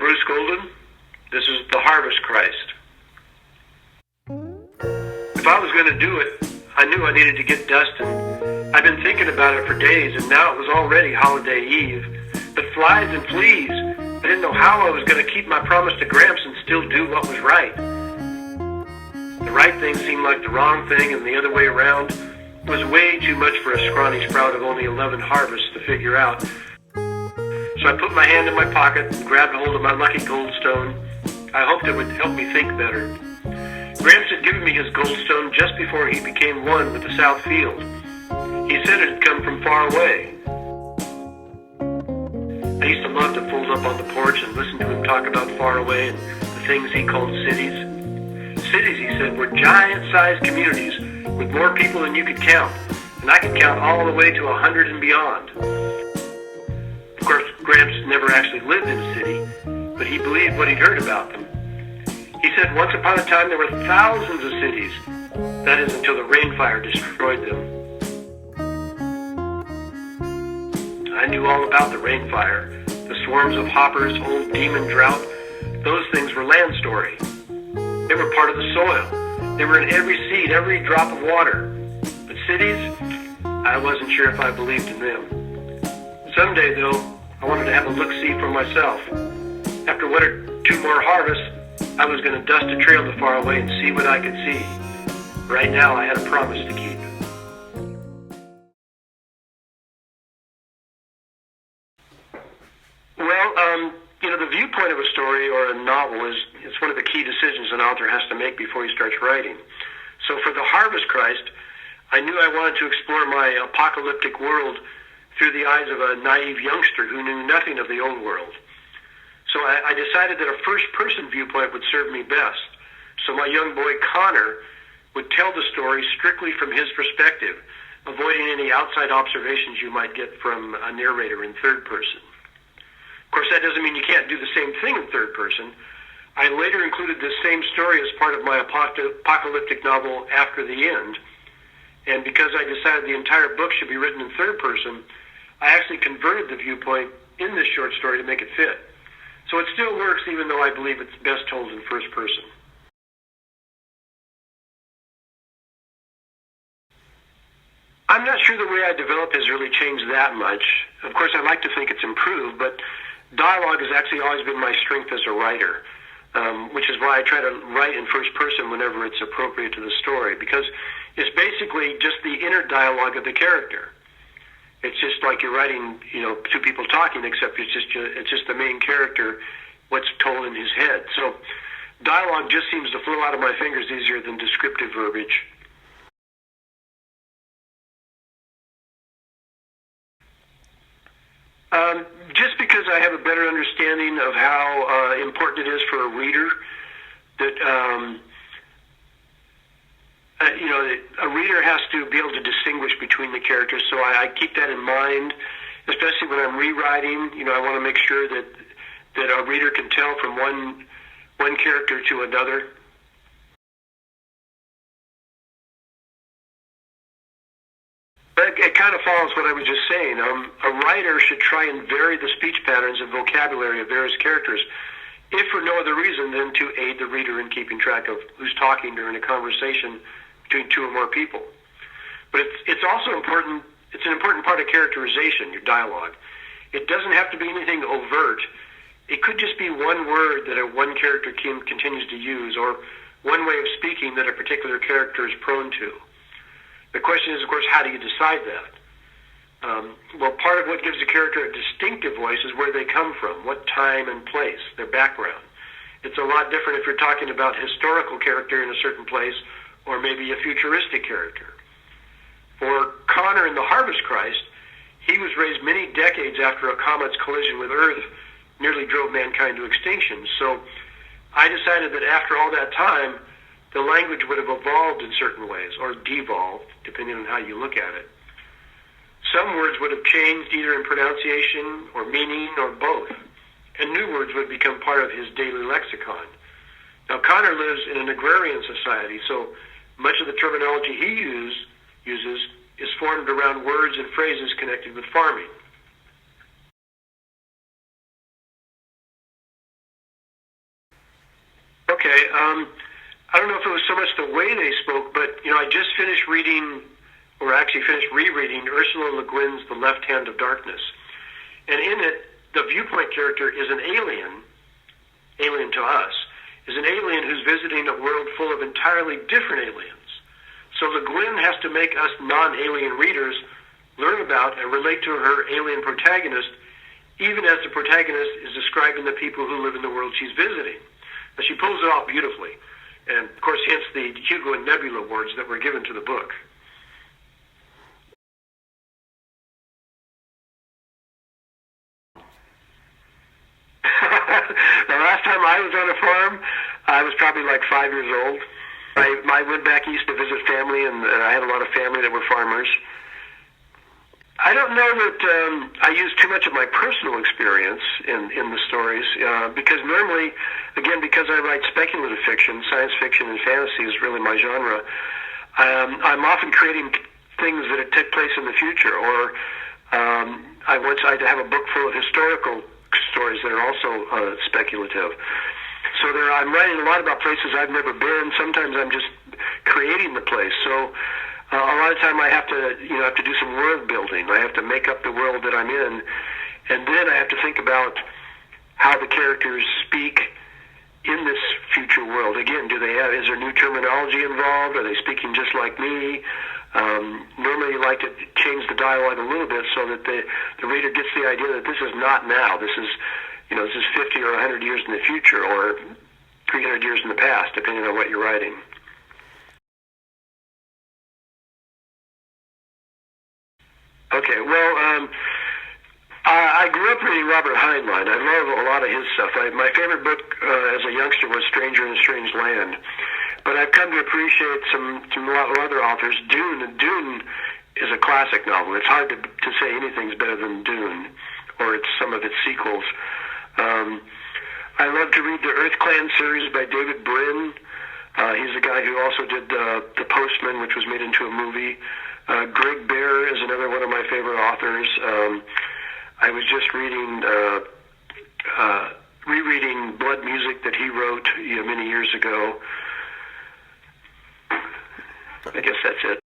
Bruce Golden. This is the Harvest Christ. If I was going to do it, I knew I needed to get dusting. I've been thinking about it for days, and now it was already holiday eve. But flies and fleas, I didn't know how I was going to keep my promise to Gramps and still do what was right. The right thing seemed like the wrong thing, and the other way around was way too much for a scrawny sprout of only 11 harvests to figure out. So I put my hand in my pocket and grabbed hold of my lucky goldstone. I hoped it would help me think better. Gramps had given me his goldstone just before he became one with the South Field. He said it had come from far away. I used to love to fold up on the porch and listen to him talk about far away and the things he called cities. Cities, he said, were giant-sized communities with more people than you could count, and I could count all the way to 100 and beyond. Of course, Gramps never actually lived in a city, but he believed what he'd heard about them. He said once upon a time there were thousands of cities. That is, until the rainfire destroyed them. I knew all about the rainfire, the swarms of hoppers, old demon drought. Those things were land story. They were part of the soil. They were in every seed, every drop of water. But cities, I wasn't sure if I believed in them. Someday, though, I wanted to have a look-see for myself. After one or two more harvests, I was going to dust a trail to far away and see what I could see. Right now, I had a promise to keep. Well, the viewpoint of a story or a novel is one of the key decisions an author has to make before he starts writing. So for The Harvest Christ, I knew I wanted to explore my apocalyptic world through the eyes of a naive youngster who knew nothing of the old world. So I decided that a first-person viewpoint would serve me best. So my young boy, Connor, would tell the story strictly from his perspective, avoiding any outside observations you might get from a narrator in third person. Of course, that doesn't mean you can't do the same thing in third person. I later included this same story as part of my apocalyptic novel, After the End. And because I decided the entire book should be written in third person, I actually converted the viewpoint in this short story to make it fit. So it still works, even though I believe it's best told in first person. I'm not sure the way I develop has really changed that much. Of course, I like to think it's improved, but dialogue has actually always been my strength as a writer, which is why I try to write in first person whenever it's appropriate to the story, because it's basically just the inner dialogue of the character. It's just like you're writing, two people talking, except it's just the main character, what's told in his head. So dialogue just seems to flow out of my fingers easier than descriptive verbiage. Just because I have a better understanding of how important it is for a reader that a reader has to be able to distinguish between the characters, so I keep that in mind, especially when I'm rewriting. I want to make sure that a reader can tell from one character to another. But it kind of follows what I was just saying. A writer should try and vary the speech patterns and vocabulary of various characters, if for no other reason than to aid the reader in keeping track of who's talking during a conversation between two or more people. But it's also important. It's an important part of characterization, your dialogue. It doesn't have to be anything overt. It could just be one word that one character continues to use, or one way of speaking that a particular character is prone to. The question is, of course, how do you decide that? Well, part of what gives a character a distinctive voice is where they come from, what time and place, their background. It's a lot different if you're talking about a historical character in a certain place, or maybe a futuristic character. For Connor in The Harvest Christ, he was raised many decades after a comet's collision with Earth nearly drove mankind to extinction. So I decided that after all that time, the language would have evolved in certain ways, or devolved, depending on how you look at it. Some words would have changed either in pronunciation or meaning or both, and new words would become part of his daily lexicon. Now, Connor lives in an agrarian society, so much of the terminology he uses is formed around words and phrases connected with farming. Okay. I don't know if it was so much the way they spoke, but I just finished reading, or actually finished rereading Ursula Le Guin's The Left Hand of Darkness, and in it, the viewpoint character is an alien to us, is an alien who's visiting a world full of entirely different aliens. So Le Guin has to make us non-alien readers learn about and relate to her alien protagonist, even as the protagonist is describing the people who live in the world she's visiting. But she pulls it off beautifully. And, of course, hence the Hugo and Nebula awards that were given to the book. The last time I was on a farm, I was probably like 5 years old. I went back east to visit family, and I had a lot of family that were farmers. I don't know that I use too much of my personal experience in the stories, because normally, again, because I write speculative fiction, science fiction and fantasy is really my genre, I'm often creating things that took place in the future, or I have a book full of historical stories that are also speculative. So I'm writing a lot about places I've never been. Sometimes I'm just creating the place. So a lot of time I have to do some world building. I have to make up the world that I'm in, and then I have to think about how the characters speak in this future world. Again, is there new terminology involved? Are they speaking just like me? Normally you like to change the dialogue a little bit so that the reader gets the idea that this is not now. This is 50 or 100 years in the future, or 300 years in the past, depending on what you're writing. Okay, well, I grew up reading Robert Heinlein. I love a lot of his stuff. My favorite book as a youngster was Stranger in a Strange Land. But I've come to appreciate some a lot of other authors. Dune is a classic novel. It's hard to say anything's better than Dune, or it's some of its sequels. I love to read the Earth Clan series by David Brin. He's the guy who also did The Postman, which was made into a movie. Greg Bear is another one of my favorite authors. I was just rereading Blood Music that he wrote many years ago. I guess that's it.